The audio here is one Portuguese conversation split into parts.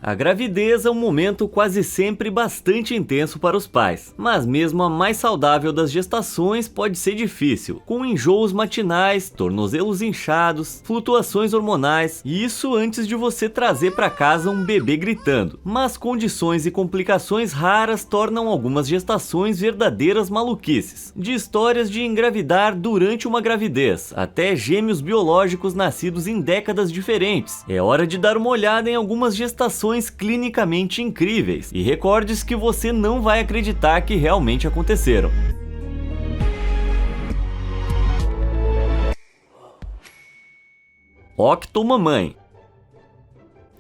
A gravidez é um momento quase sempre bastante intenso para os pais, mas mesmo a mais saudável das gestações pode ser difícil, com enjoos matinais, tornozelos inchados, flutuações hormonais, e isso antes de você trazer para casa um bebê gritando. Mas condições e complicações raras tornam algumas gestações verdadeiras maluquices, de histórias de engravidar durante uma gravidez, até gêmeos biológicos nascidos em décadas diferentes. É hora de dar uma olhada em algumas gestações clinicamente incríveis, e recorde-se que você não vai acreditar que realmente aconteceram. Octomamãe.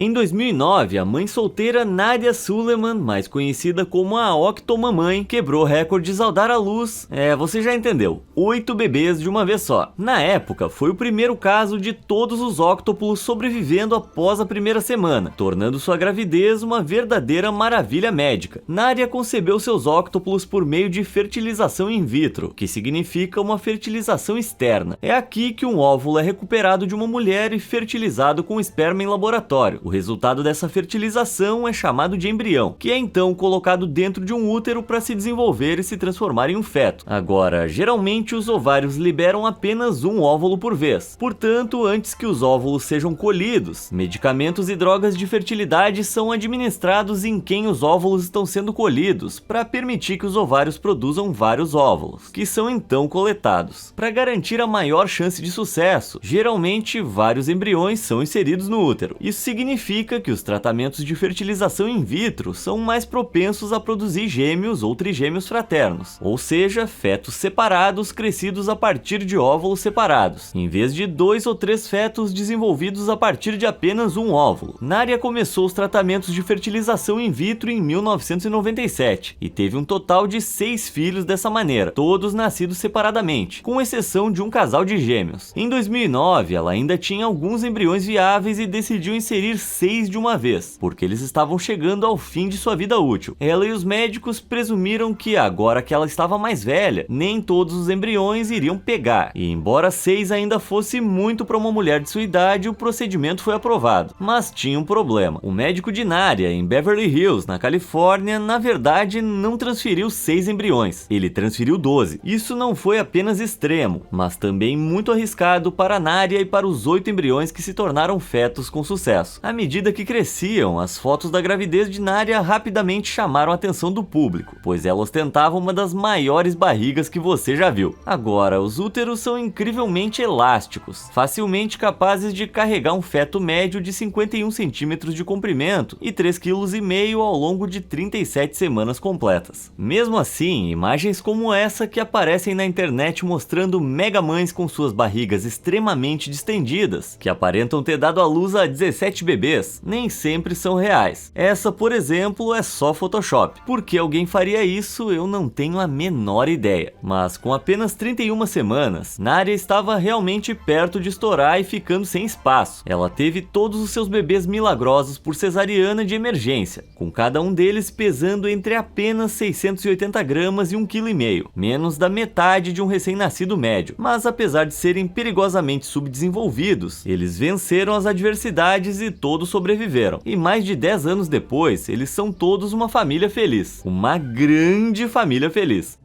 Em 2009, a mãe solteira Nadia Suleman, mais conhecida como a Octomamãe, quebrou recordes ao dar à luz, você já entendeu, 8 bebês de uma vez só. Na época, foi o primeiro caso de todos os óctoplos sobrevivendo após a primeira semana, tornando sua gravidez uma verdadeira maravilha médica. Nadia concebeu seus óctoplos por meio de fertilização in vitro, que significa uma fertilização externa. É aqui que um óvulo é recuperado de uma mulher e fertilizado com esperma em laboratório. O resultado dessa fertilização é chamado de embrião, que é então colocado dentro de um útero para se desenvolver e se transformar em um feto. Agora, geralmente os ovários liberam apenas um óvulo por vez. Portanto, antes que os óvulos sejam colhidos, medicamentos e drogas de fertilidade são administrados em quem os óvulos estão sendo colhidos, para permitir que os ovários produzam vários óvulos, que são então coletados. Para garantir a maior chance de sucesso, geralmente vários embriões são inseridos no útero. Isso significa que os tratamentos de fertilização in vitro são mais propensos a produzir gêmeos ou trigêmeos fraternos, ou seja, fetos separados crescidos a partir de óvulos separados, em vez de 2 ou 3 fetos desenvolvidos a partir de apenas um óvulo. Nadia começou os tratamentos de fertilização in vitro em 1997 e teve um total de 6 filhos dessa maneira, todos nascidos separadamente, com exceção de um casal de gêmeos. Em 2009, ela ainda tinha alguns embriões viáveis e decidiu inserir 6 de uma vez, porque eles estavam chegando ao fim de sua vida útil. Ela e os médicos presumiram que agora que ela estava mais velha, nem todos os embriões iriam pegar, e embora 6 ainda fosse muito para uma mulher de sua idade, o procedimento foi aprovado. Mas tinha um problema. O médico de Nadia, em Beverly Hills, na Califórnia, na verdade não transferiu 6 embriões, ele transferiu 12. Isso não foi apenas extremo, mas também muito arriscado para Nadia e para os 8 embriões que se tornaram fetos com sucesso. À medida que cresciam, as fotos da gravidez de Nadia rapidamente chamaram a atenção do público, pois ela ostentava uma das maiores barrigas que você já viu. Agora, os úteros são incrivelmente elásticos, facilmente capazes de carregar um feto médio de 51 centímetros de comprimento e 3,5 kg ao longo de 37 semanas completas. Mesmo assim, imagens como essa que aparecem na internet mostrando mega mães com suas barrigas extremamente distendidas, que aparentam ter dado à luz a 17 bebês, nem sempre são reais. Essa, por exemplo, é só Photoshop. Por que alguém faria isso, eu não tenho a menor ideia. Mas com apenas 31 semanas, Nadia estava realmente perto de estourar e ficando sem espaço. Ela teve todos os seus bebês milagrosos por cesariana de emergência, com cada um deles pesando entre apenas 680 gramas e 1,5 kg, menos da metade de um recém-nascido médio. Mas apesar de serem perigosamente subdesenvolvidos, eles venceram as adversidades e todos sobreviveram. E mais de 10 anos depois, eles são todos uma família feliz. Uma grande família feliz.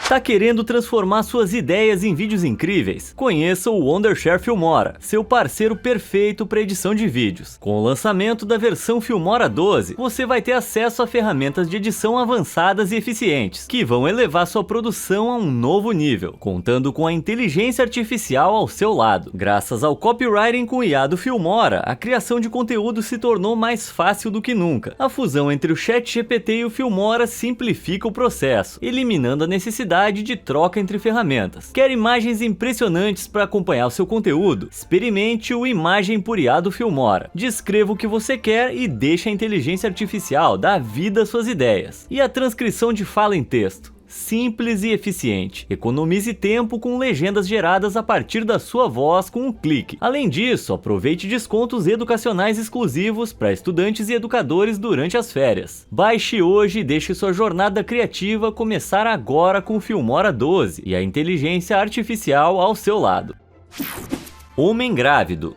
Tá querendo transformar suas ideias em vídeos incríveis? Conheça o Wondershare Filmora, seu parceiro perfeito para edição de vídeos. Com o lançamento da versão Filmora 12, você vai ter acesso a ferramentas de edição avançadas e eficientes, que vão elevar sua produção a um novo nível, contando com a inteligência artificial ao seu lado. Graças ao copywriting com IA do Filmora, a criação de conteúdo se tornou mais fácil do que nunca. A fusão entre o ChatGPT e o Filmora simplifica o processo, eliminando a necessidade de troca entre ferramentas. Quer imagens impressionantes para acompanhar o seu conteúdo? Experimente o Imagem por IA do Filmora. Descreva o que você quer e deixe a inteligência artificial dar vida às suas ideias. E a transcrição de fala em texto? Simples e eficiente. Economize tempo com legendas geradas a partir da sua voz com um clique. Além disso, aproveite descontos educacionais exclusivos para estudantes e educadores durante as férias. Baixe hoje e deixe sua jornada criativa começar agora com o Filmora 12 e a inteligência artificial ao seu lado. Homem grávido.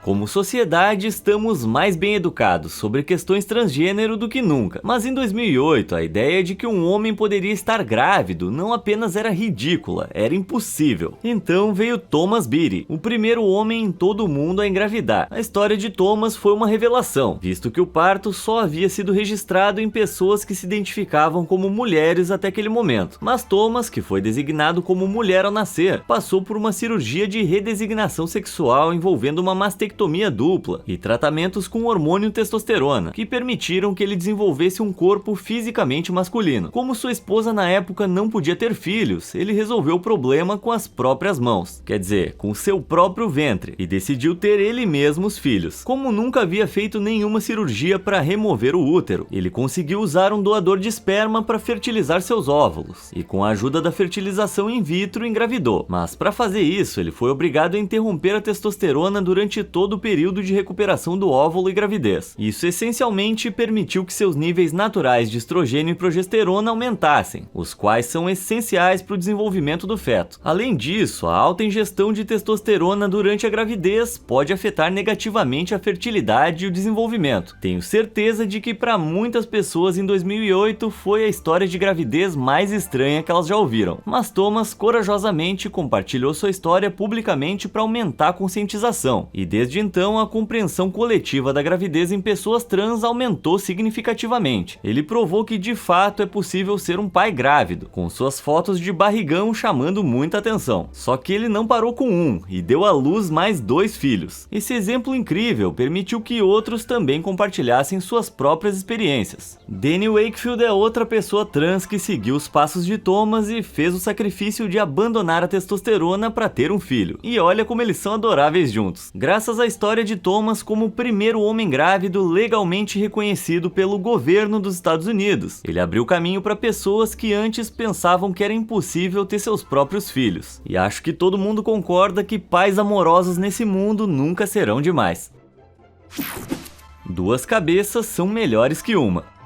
Como sociedade, estamos mais bem educados sobre questões transgênero do que nunca, mas em 2008 a ideia de que um homem poderia estar grávido não apenas era ridícula, era impossível. Então veio Thomas Beatty, o primeiro homem em todo o mundo a engravidar. A história de Thomas foi uma revelação, visto que o parto só havia sido registrado em pessoas que se identificavam como mulheres até aquele momento. Mas Thomas, que foi designado como mulher ao nascer, passou por uma cirurgia de redesignação sexual envolvendo uma mastectomia dupla e tratamentos com hormônio testosterona, que permitiram que ele desenvolvesse um corpo fisicamente masculino. Como sua esposa na época não podia ter filhos, ele resolveu o problema com as próprias mãos, quer dizer, com seu próprio ventre, e decidiu ter ele mesmo os filhos. Como nunca havia feito nenhuma cirurgia para remover o útero, ele conseguiu usar um doador de esperma para fertilizar seus óvulos, e com a ajuda da fertilização in vitro engravidou. Mas para fazer isso, ele foi obrigado a interromper a testosterona durante todo o período de recuperação do óvulo e gravidez. Isso essencialmente permitiu que seus níveis naturais de estrogênio e progesterona aumentassem, os quais são essenciais para o desenvolvimento do feto. Além disso, a alta ingestão de testosterona durante a gravidez pode afetar negativamente a fertilidade e o desenvolvimento. Tenho certeza de que para muitas pessoas em 2008 foi a história de gravidez mais estranha que elas já ouviram, mas Thomas corajosamente compartilhou sua história publicamente para aumentar a conscientização, e desde então a compreensão coletiva da gravidez em pessoas trans aumentou significativamente. Ele provou que de fato é possível ser um pai grávido, com suas fotos de barrigão chamando muita atenção. Só que ele não parou com um e deu à luz mais 2 filhos. Esse exemplo incrível permitiu que outros também compartilhassem suas próprias experiências. Danny Wakefield é outra pessoa trans que seguiu os passos de Thomas e fez o sacrifício de abandonar a testosterona para ter um filho. E olha como eles são adoráveis juntos. Graças à história de Thomas como o primeiro homem grávido legalmente reconhecido pelo governo dos Estados Unidos, ele abriu caminho para pessoas que antes pensavam que era impossível ter seus próprios filhos. E acho que todo mundo concorda que pais amorosos nesse mundo nunca serão demais. 2 cabeças são melhores que uma.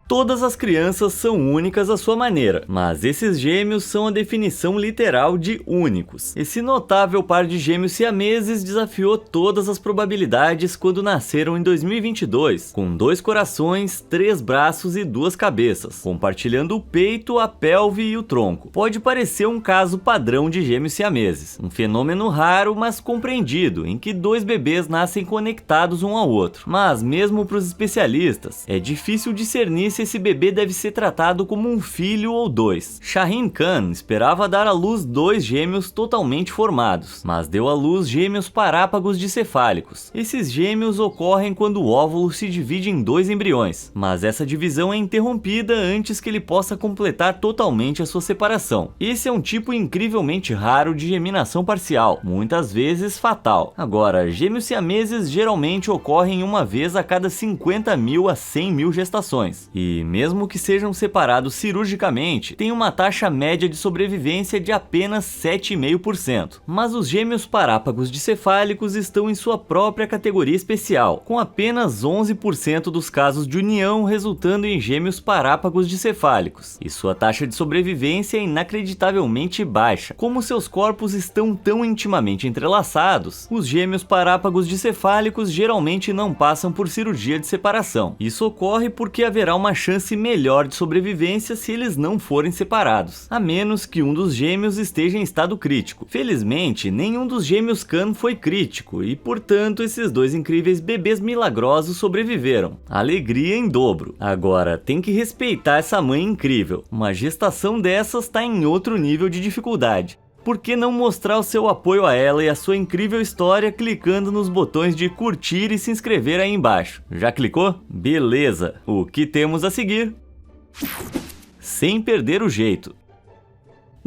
Todas as crianças são únicas à sua maneira, mas esses gêmeos são a definição literal de únicos. Esse notável par de gêmeos siameses desafiou todas as probabilidades quando nasceram em 2022, com 2 corações, 3 braços e 2 cabeças, compartilhando o peito, a pelve e o tronco. Pode parecer um caso padrão de gêmeos siameses, um fenômeno raro, mas compreendido, em que 2 bebês nascem conectados um ao outro. Mas mesmo para os especialistas, é difícil discernir se esse bebê deve ser tratado como um filho ou 2. Shaheen Khan esperava dar à luz 2 gêmeos totalmente formados, mas deu à luz gêmeos parápagos dicefálicos. Esses gêmeos ocorrem quando o óvulo se divide em 2 embriões, mas essa divisão é interrompida antes que ele possa completar totalmente a sua separação. Esse é um tipo incrivelmente raro de geminação parcial, muitas vezes fatal. Agora, gêmeos siameses geralmente ocorrem uma vez a cada 50.000 a 100.000 gestações, e mesmo que sejam separados cirurgicamente, tem uma taxa média de sobrevivência de apenas 7,5%. Mas os gêmeos parápagos dicefálicos estão em sua própria categoria especial, com apenas 11% dos casos de união resultando em gêmeos parápagos dicefálicos, e sua taxa de sobrevivência é inacreditavelmente baixa. Como seus corpos estão tão intimamente entrelaçados, os gêmeos parápagos dicefálicos geralmente não passam por cirurgia de separação. Isso ocorre porque haverá uma chance melhor de sobrevivência se eles não forem separados, a menos que um dos gêmeos esteja em estado crítico. Felizmente, nenhum dos gêmeos Khan foi crítico e, portanto, esses 2 incríveis bebês milagrosos sobreviveram. Alegria em dobro. Agora, tem que respeitar essa mãe incrível. Uma gestação dessas está em outro nível de dificuldade. Por que não mostrar o seu apoio a ela e a sua incrível história clicando nos botões de curtir e se inscrever aí embaixo? Já clicou? Beleza! O que temos a seguir? Sem perder o jeito.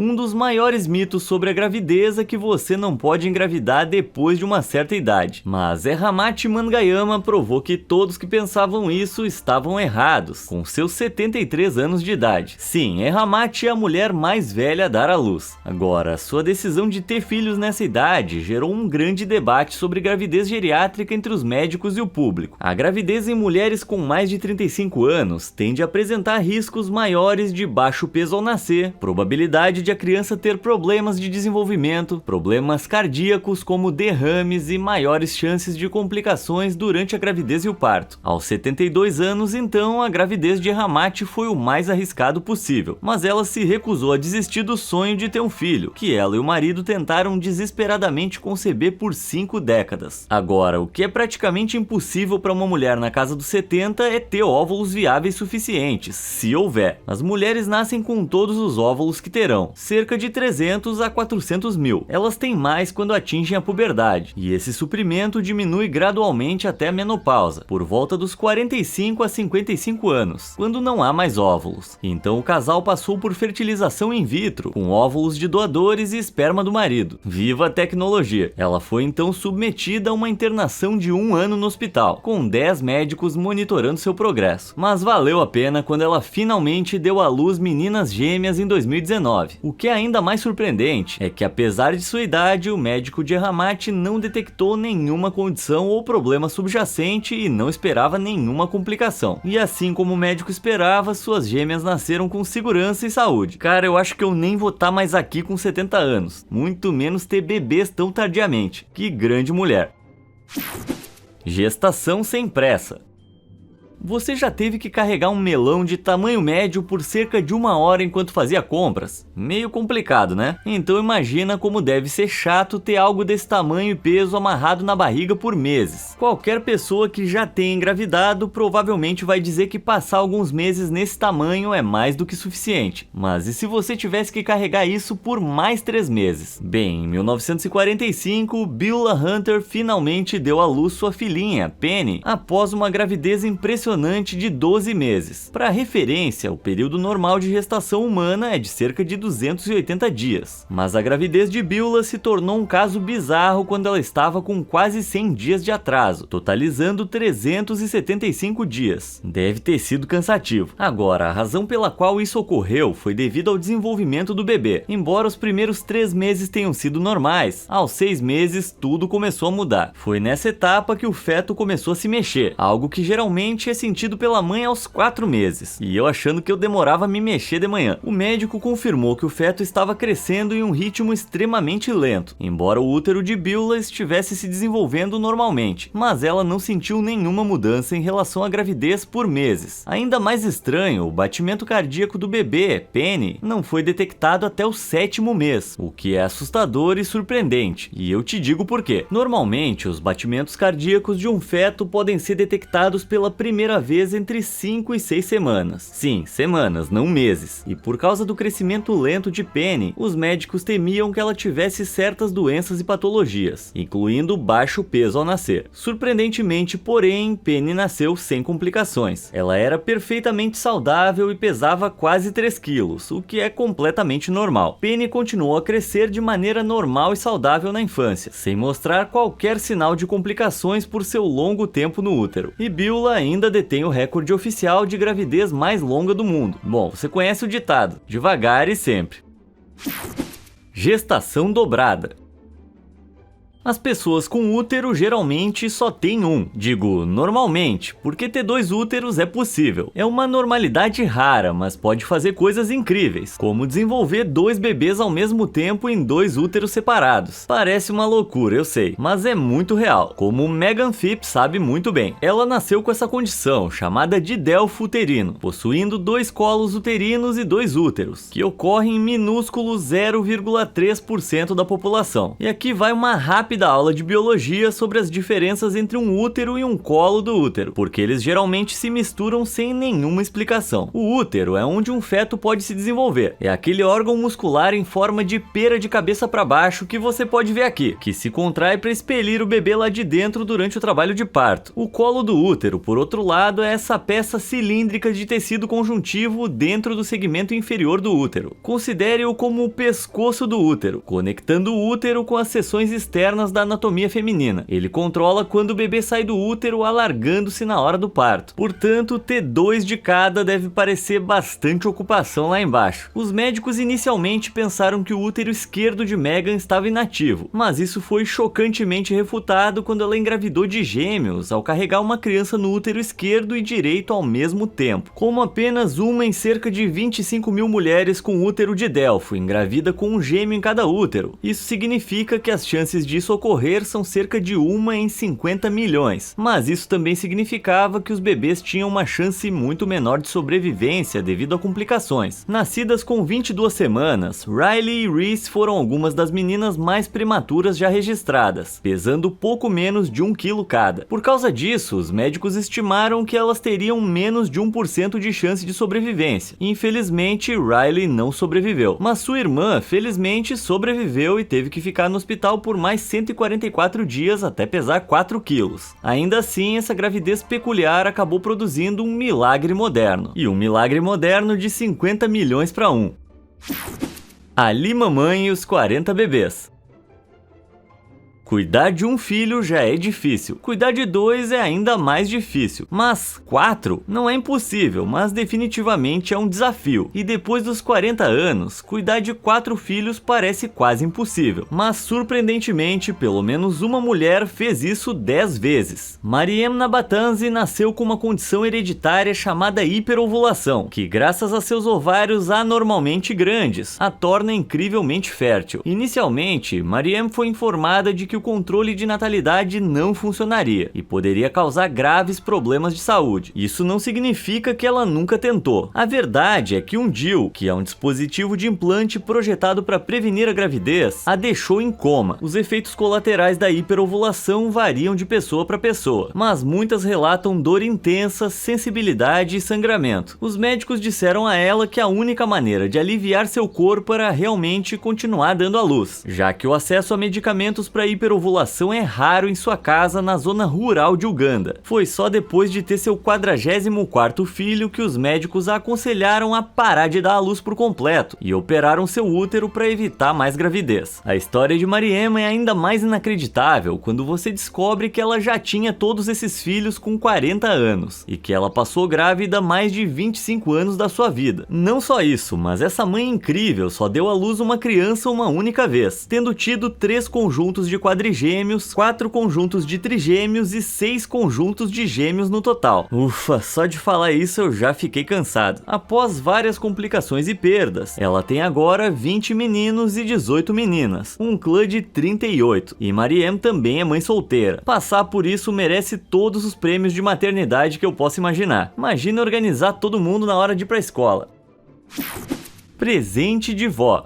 Um dos maiores mitos sobre a gravidez é que você não pode engravidar depois de uma certa idade. Mas Ramati Mangayama provou que todos que pensavam isso estavam errados, com seus 73 anos de idade. Sim, Ramati é a mulher mais velha a dar à luz. Agora, sua decisão de ter filhos nessa idade gerou um grande debate sobre gravidez geriátrica entre os médicos e o público. A gravidez em mulheres com mais de 35 anos tende a apresentar riscos maiores de baixo peso ao nascer, probabilidade de a criança ter problemas de desenvolvimento, problemas cardíacos como derrames e maiores chances de complicações durante a gravidez e o parto. Aos 72 anos, então, a gravidez de Ramati foi o mais arriscado possível, mas ela se recusou a desistir do sonho de ter um filho, que ela e o marido tentaram desesperadamente conceber por 5 décadas. Agora, o que é praticamente impossível para uma mulher na casa dos 70 é ter óvulos viáveis suficientes, se houver. As mulheres nascem com todos os óvulos que terão, cerca de 300 a 400 mil. Elas têm mais quando atingem a puberdade, e esse suprimento diminui gradualmente até a menopausa, por volta dos 45 a 55 anos, quando não há mais óvulos. Então o casal passou por fertilização in vitro, com óvulos de doadores e esperma do marido. Viva a tecnologia! Ela foi então submetida a uma internação de 1 ano no hospital, com 10 médicos monitorando seu progresso. Mas valeu a pena quando ela finalmente deu à luz meninas gêmeas em 2019. O que é ainda mais surpreendente é que, apesar de sua idade, o médico de Ramati não detectou nenhuma condição ou problema subjacente e não esperava nenhuma complicação. E assim como o médico esperava, suas gêmeas nasceram com segurança e saúde. Cara, eu acho que eu nem vou estar mais aqui com 70 anos, muito menos ter bebês tão tardiamente. Que grande mulher! Gestação sem pressa. Você já teve que carregar um melão de tamanho médio por cerca de 1 hora enquanto fazia compras? Meio complicado, né? Então imagina como deve ser chato ter algo desse tamanho e peso amarrado na barriga por meses. Qualquer pessoa que já tenha engravidado provavelmente vai dizer que passar alguns meses nesse tamanho é mais do que suficiente. Mas e se você tivesse que carregar isso por mais 3 meses? Bem, em 1945, Beulah Hunter finalmente deu à luz sua filhinha, Penny, após uma gravidez impressionante de 12 meses. Para referência, o período normal de gestação humana é de cerca de 280 dias. Mas a gravidez de Beulah se tornou um caso bizarro quando ela estava com quase 100 dias de atraso, totalizando 375 dias. Deve ter sido cansativo. Agora, a razão pela qual isso ocorreu foi devido ao desenvolvimento do bebê. Embora os primeiros 3 meses tenham sido normais, aos 6 meses tudo começou a mudar. Foi nessa etapa que o feto começou a se mexer, algo que geralmente é sentido pela mãe aos 4 meses, e eu achando que eu demorava a me mexer de manhã. O médico confirmou que o feto estava crescendo em um ritmo extremamente lento, embora o útero de Beulah estivesse se desenvolvendo normalmente, mas ela não sentiu nenhuma mudança em relação à gravidez por meses. Ainda mais estranho, o batimento cardíaco do bebê, Penny, não foi detectado até o 7º mês, o que é assustador e surpreendente, e eu te digo por quê. Normalmente, os batimentos cardíacos de um feto podem ser detectados pela primeira vez entre 5 e 6 semanas. Sim, semanas, não meses. E por causa do crescimento lento de Penny, os médicos temiam que ela tivesse certas doenças e patologias, incluindo baixo peso ao nascer. Surpreendentemente, porém, Penny nasceu sem complicações. Ela era perfeitamente saudável e pesava quase 3 quilos, o que é completamente normal. Penny continuou a crescer de maneira normal e saudável na infância, sem mostrar qualquer sinal de complicações por seu longo tempo no útero. E Beulah ainda detém o recorde oficial de gravidez mais longa do mundo. Bom, você conhece o ditado: devagar e sempre. Gestação dobrada. As pessoas com útero geralmente só têm um. Digo, normalmente, porque ter 2 úteros é possível. É uma normalidade rara, mas pode fazer coisas incríveis, como desenvolver 2 bebês ao mesmo tempo em 2 úteros separados. Parece uma loucura, eu sei, mas é muito real, como Megan Phipps sabe muito bem. Ela nasceu com essa condição, chamada de delfo uterino, possuindo 2 colos uterinos e 2 úteros, que ocorrem em minúsculo 0,3% da população. E aqui vai uma rápida aula de biologia sobre as diferenças entre um útero e um colo do útero, porque eles geralmente se misturam sem nenhuma explicação. O útero é onde um feto pode se desenvolver. É aquele órgão muscular em forma de pera de cabeça para baixo que você pode ver aqui, que se contrai para expelir o bebê lá de dentro durante o trabalho de parto. O colo do útero, por outro lado, é essa peça cilíndrica de tecido conjuntivo dentro do segmento inferior do útero. Considere-o como o pescoço do útero, conectando o útero com as seções externas internas da anatomia feminina. Ele controla quando o bebê sai do útero, alargando-se na hora do parto. Portanto, ter 2 de cada deve parecer bastante ocupação lá embaixo. Os médicos inicialmente pensaram que o útero esquerdo de Meghan estava inativo, mas isso foi chocantemente refutado quando ela engravidou de gêmeos ao carregar uma criança no útero esquerdo e direito ao mesmo tempo. Como apenas uma em cerca de 25 mil mulheres com útero de Delfo engravida com um gêmeo em cada útero. Isso significa que as chances disso ocorrer são cerca de 1 em 50 milhões, mas isso também significava que os bebês tinham uma chance muito menor de sobrevivência devido a complicações. Nascidas com 22 semanas, Riley e Reese foram algumas das meninas mais prematuras já registradas, pesando pouco menos de 1 quilo cada. Por causa disso, os médicos estimaram que elas teriam menos de 1% de chance de sobrevivência. Infelizmente, Riley não sobreviveu, mas sua irmã, felizmente, sobreviveu e teve que ficar no hospital por mais 144 dias até pesar 4 quilos. Ainda assim, essa gravidez peculiar acabou produzindo um milagre moderno, e um milagre moderno de 50 milhões para 1. Ali Mamãe e os 40 bebês. Cuidar de um filho já é difícil, cuidar de 2 é ainda mais difícil, mas 4 não é impossível, mas definitivamente é um desafio. E depois dos 40 anos, cuidar de 4 filhos parece quase impossível, mas surpreendentemente, pelo menos uma mulher fez isso 10 vezes. Mariem Nabatanzi nasceu com uma condição hereditária chamada hiperovulação, que graças a seus ovários anormalmente grandes, a torna incrivelmente fértil. Inicialmente, Mariem foi informada de que o controle de natalidade não funcionaria e poderia causar graves problemas de saúde. Isso não significa que ela nunca tentou. A verdade é que um DIU, que é um dispositivo de implante projetado para prevenir a gravidez, a deixou em coma. Os efeitos colaterais da hiperovulação variam de pessoa para pessoa, mas muitas relatam dor intensa, sensibilidade e sangramento. Os médicos disseram a ela que a única maneira de aliviar seu corpo era realmente continuar dando à luz, já que o acesso a medicamentos para hiperovulação é raro em sua casa na zona rural de Uganda. Foi só depois de ter seu 44º filho que os médicos a aconselharam a parar de dar à luz por completo e operaram seu útero para evitar mais gravidez. A história de Mariem é ainda mais inacreditável quando você descobre que ela já tinha todos esses filhos com 40 anos e que ela passou grávida mais de 25 anos da sua vida. Não só isso, mas essa mãe incrível só deu à luz uma criança uma única vez, tendo tido 3 conjuntos de quadrigêmeos, 4 conjuntos de trigêmeos e 6 conjuntos de gêmeos no total. Ufa, só de falar isso eu já fiquei cansado. Após várias complicações e perdas, ela tem agora 20 meninos e 18 meninas, um clã de 38, e Mariem também é mãe solteira. Passar por isso merece todos os prêmios de maternidade que eu possa imaginar. Imagina organizar todo mundo na hora de ir pra escola. Presente de vó.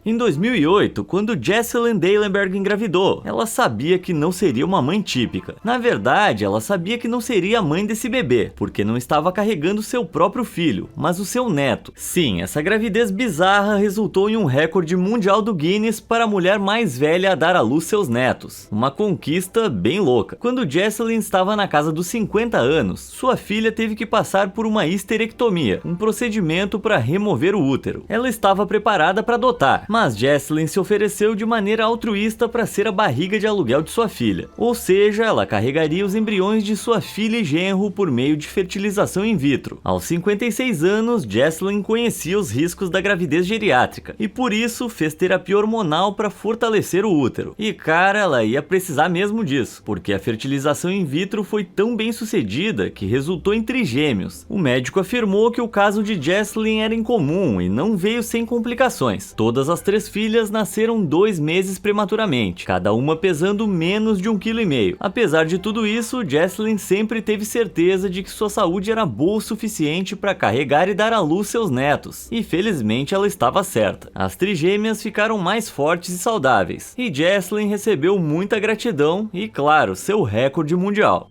Em 2008, quando Jesselyn Dahlenberg engravidou, ela sabia que não seria uma mãe típica. Na verdade, ela sabia que não seria a mãe desse bebê, porque não estava carregando seu próprio filho, mas o seu neto. Sim, essa gravidez bizarra resultou em um recorde mundial do Guinness para a mulher mais velha a dar à luz seus netos. Uma conquista bem louca. Quando Jesselyn estava na casa dos 50 anos, sua filha teve que passar por uma histerectomia, um procedimento para remover o útero. Ela estava preparada para adotar, mas Jesselyn se ofereceu de maneira altruísta para ser a barriga de aluguel de sua filha. Ou seja, ela carregaria os embriões de sua filha e genro por meio de fertilização in vitro. Aos 56 anos, Jesselyn conhecia os riscos da gravidez geriátrica e por isso fez terapia hormonal para fortalecer o útero. E cara, ela ia precisar mesmo disso, porque a fertilização in vitro foi tão bem sucedida que resultou em trigêmeos. O médico afirmou que o caso de Jesselyn era incomum e não veio sem complicações. Todas as 3 filhas nasceram 2 meses prematuramente, cada uma pesando menos de 1,5 kg. Apesar de tudo isso, Jesselyn sempre teve certeza de que sua saúde era boa o suficiente para carregar e dar à luz seus netos, e felizmente ela estava certa. As trigêmeas ficaram mais fortes e saudáveis, e Jesselyn recebeu muita gratidão e, claro, seu recorde mundial.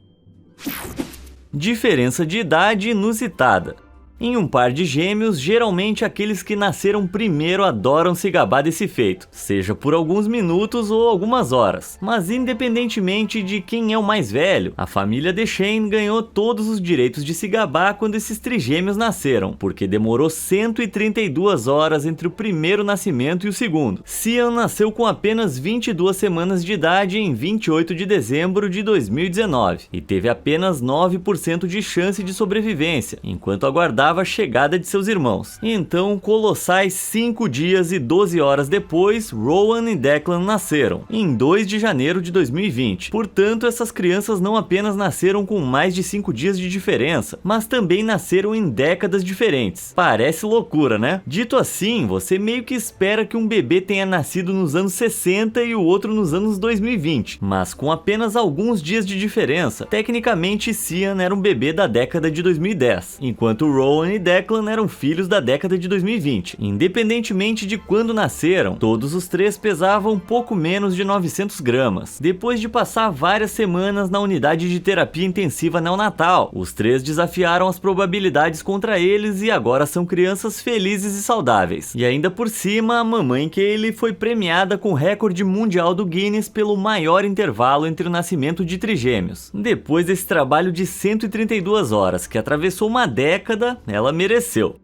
Diferença de idade inusitada. Em um par de gêmeos, geralmente aqueles que nasceram primeiro adoram se gabar desse feito, seja por alguns minutos ou algumas horas. Mas independentemente de quem é o mais velho, a família Dechaine ganhou todos os direitos de se gabar quando esses trigêmeos nasceram, porque demorou 132 horas entre o primeiro nascimento e o segundo. Cian nasceu com apenas 22 semanas de idade em 28 de dezembro de 2019 e teve apenas 9% de chance de sobrevivência, enquanto aguardava a chegada de seus irmãos. Então, colossais 5 dias e 12 horas depois, Rowan e Declan nasceram, em 2 de janeiro de 2020. Portanto, essas crianças não apenas nasceram com mais de 5 dias de diferença, mas também nasceram em décadas diferentes. Parece loucura, né? Dito assim, você meio que espera que um bebê tenha nascido nos anos 60 e o outro nos anos 2020, mas com apenas alguns dias de diferença. Tecnicamente, Cian era um bebê da década de 2010, enquanto Rowan e Declan eram filhos da década de 2020. Independentemente de quando nasceram, todos os três pesavam pouco menos de 900 gramas. Depois de passar várias semanas na unidade de terapia intensiva neonatal, os três desafiaram as probabilidades contra eles e agora são crianças felizes e saudáveis. E ainda por cima, a mamãe Kaylee foi premiada com o recorde mundial do Guinness pelo maior intervalo entre o nascimento de trigêmeos. Depois desse trabalho de 132 horas, que atravessou uma década, ela mereceu.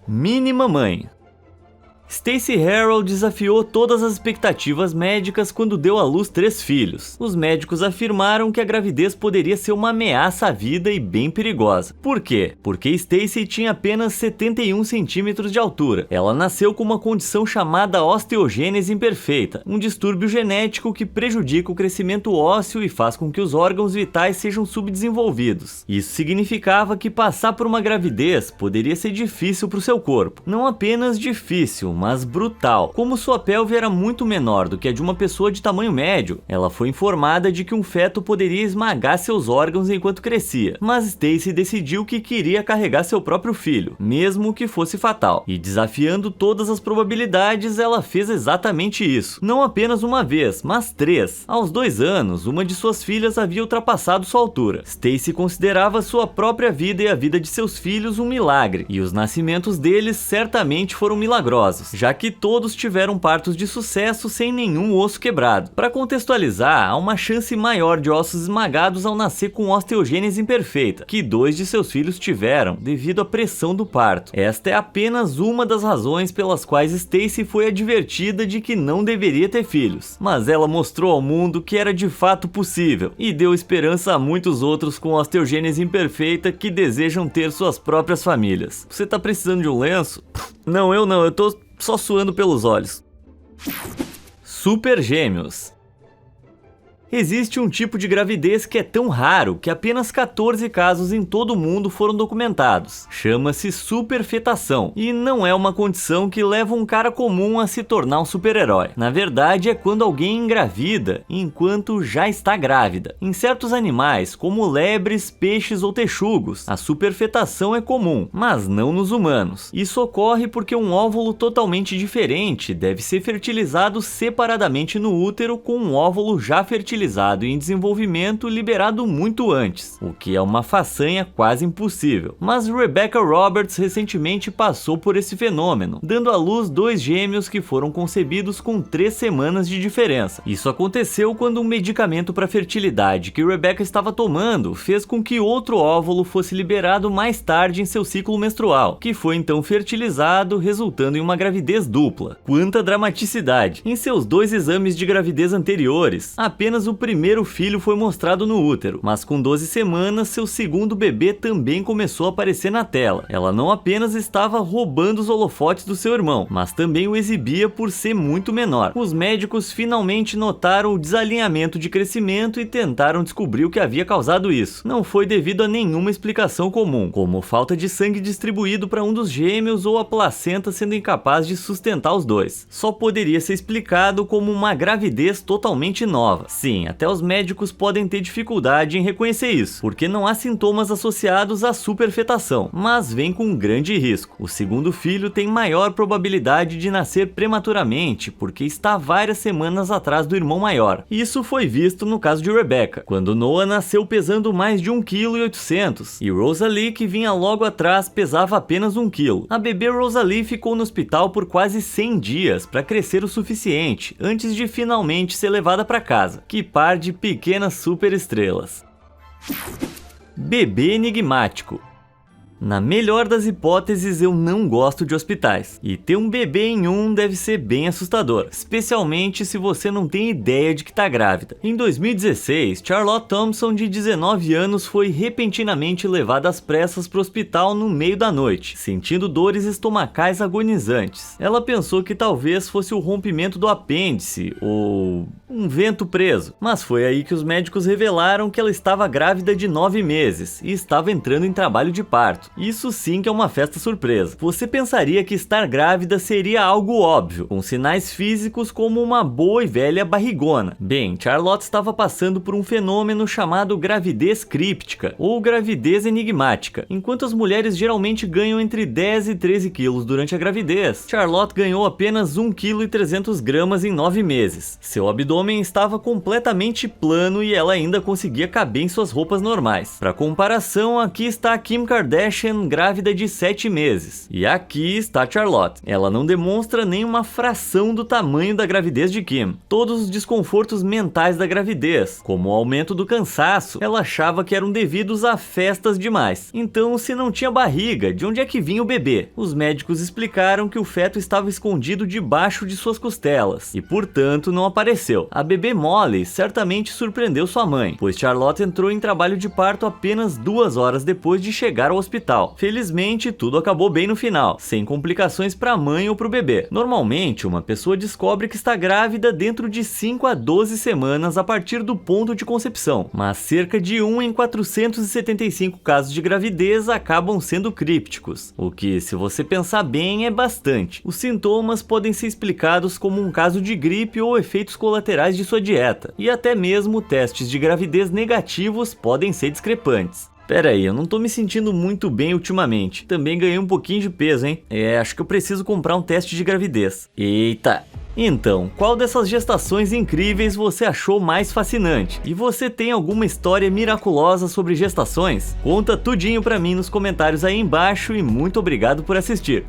Mini mamãe. Stacey Harrell desafiou todas as expectativas médicas quando deu à luz 3 filhos. Os médicos afirmaram que a gravidez poderia ser uma ameaça à vida e bem perigosa. Por quê? Porque Stacey tinha apenas 71 centímetros de altura. Ela nasceu com uma condição chamada osteogênese imperfeita, um distúrbio genético que prejudica o crescimento ósseo e faz com que os órgãos vitais sejam subdesenvolvidos. Isso significava que passar por uma gravidez poderia ser difícil para o seu corpo. Não apenas difícil, mas brutal. Como sua pelve era muito menor do que a de uma pessoa de tamanho médio, ela foi informada de que um feto poderia esmagar seus órgãos enquanto crescia. Mas Stacey decidiu que queria carregar seu próprio filho, mesmo que fosse fatal. E desafiando todas as probabilidades, ela fez exatamente isso. Não apenas uma vez, mas 3. Aos 2 anos, uma de suas filhas havia ultrapassado sua altura. Stacey considerava sua própria vida e a vida de seus filhos um milagre, e os nascimentos deles certamente foram milagrosos, já que todos tiveram partos de sucesso sem nenhum osso quebrado. Para contextualizar, há uma chance maior de ossos esmagados ao nascer com osteogênese imperfeita, que 2 de seus filhos tiveram devido à pressão do parto. Esta é apenas uma das razões pelas quais Stacey foi advertida de que não deveria ter filhos, mas ela mostrou ao mundo que era de fato possível e deu esperança a muitos outros com osteogênese imperfeita que desejam ter suas próprias famílias. Você tá precisando de um lenço? Não, eu tô só suando pelos olhos. Super Gêmeos. Existe um tipo de gravidez que é tão raro que apenas 14 casos em todo o mundo foram documentados. Chama-se superfetação e não é uma condição que leva um cara comum a se tornar um super-herói. Na verdade, é quando alguém engravida enquanto já está grávida. Em certos animais, como lebres, peixes ou texugos, a superfetação é comum, mas não nos humanos. Isso ocorre porque um óvulo totalmente diferente deve ser fertilizado separadamente no útero com um óvulo já fertilizado e em desenvolvimento liberado muito antes, o que é uma façanha quase impossível. Mas Rebecca Roberts recentemente passou por esse fenômeno, dando à luz 2 gêmeos que foram concebidos com 3 semanas de diferença. Isso aconteceu quando um medicamento para fertilidade que Rebecca estava tomando fez com que outro óvulo fosse liberado mais tarde em seu ciclo menstrual, que foi então fertilizado, resultando em uma gravidez dupla. Quanta dramaticidade! Em seus 2 exames de gravidez anteriores, apenas o primeiro filho foi mostrado no útero, mas com 12 semanas seu segundo bebê também começou a aparecer na tela. Ela não apenas estava roubando os holofotes do seu irmão, mas também o exibia por ser muito menor. Os médicos finalmente notaram o desalinhamento de crescimento e tentaram descobrir o que havia causado isso. Não foi devido a nenhuma explicação comum, como falta de sangue distribuído para um dos gêmeos ou a placenta sendo incapaz de sustentar os 2. Só poderia ser explicado como uma gravidez totalmente nova. Sim, Sim, até os médicos podem ter dificuldade em reconhecer isso, porque não há sintomas associados à superfetação, mas vem com um grande risco. O segundo filho tem maior probabilidade de nascer prematuramente, porque está várias semanas atrás do irmão maior. Isso foi visto no caso de Rebecca, quando Noah nasceu pesando mais de 1,8 kg, e Rosalie, que vinha logo atrás, pesava apenas 1 kg. A bebê Rosalie ficou no hospital por quase 100 dias para crescer o suficiente, antes de finalmente ser levada para casa. Que par de pequenas superestrelas. Bebê enigmático. Na melhor das hipóteses, eu não gosto de hospitais, e ter um bebê em um deve ser bem assustador, especialmente se você não tem ideia de que tá grávida. Em 2016, Charlotte Thompson, de 19 anos, foi repentinamente levada às pressas para o hospital no meio da noite, sentindo dores estomacais agonizantes. Ela pensou que talvez fosse o rompimento do apêndice, ou um vento preso, mas foi aí que os médicos revelaram que ela estava grávida de 9 meses, e estava entrando em trabalho de parto. Isso sim que é uma festa surpresa. Você pensaria que estar grávida seria algo óbvio, com sinais físicos como uma boa e velha barrigona. Bem, Charlotte estava passando por um fenômeno chamado gravidez críptica, ou gravidez enigmática. Enquanto as mulheres geralmente ganham entre 10 e 13 quilos durante a gravidez, Charlotte ganhou apenas 1,3 kg em 9 meses. Seu abdômen estava completamente plano e ela ainda conseguia caber em suas roupas normais. Para comparação, aqui está a Kim Kardashian grávida de 7 meses. E aqui está Charlotte. Ela não demonstra nem uma fração do tamanho da gravidez de Kim. Todos os desconfortos mentais da gravidez, como o aumento do cansaço, ela achava que eram devidos a festas demais. Então, se não tinha barriga, de onde é que vinha o bebê? Os médicos explicaram que o feto estava escondido debaixo de suas costelas e, portanto, não apareceu. A bebê Molly certamente surpreendeu sua mãe, pois Charlotte entrou em trabalho de parto apenas 2 horas depois de chegar ao hospital. Felizmente, tudo acabou bem no final, sem complicações para a mãe ou para o bebê. Normalmente, uma pessoa descobre que está grávida dentro de 5 a 12 semanas a partir do ponto de concepção, mas cerca de 1 em 475 casos de gravidez acabam sendo crípticos, o que, se você pensar bem, é bastante. Os sintomas podem ser explicados como um caso de gripe ou efeitos colaterais de sua dieta, e até mesmo testes de gravidez negativos podem ser discrepantes. Pera aí, eu não tô me sentindo muito bem ultimamente. Também ganhei um pouquinho de peso, hein? Acho que eu preciso comprar um teste de gravidez. Eita! Então, qual dessas gestações incríveis você achou mais fascinante? E você tem alguma história miraculosa sobre gestações? Conta tudinho pra mim nos comentários aí embaixo e muito obrigado por assistir.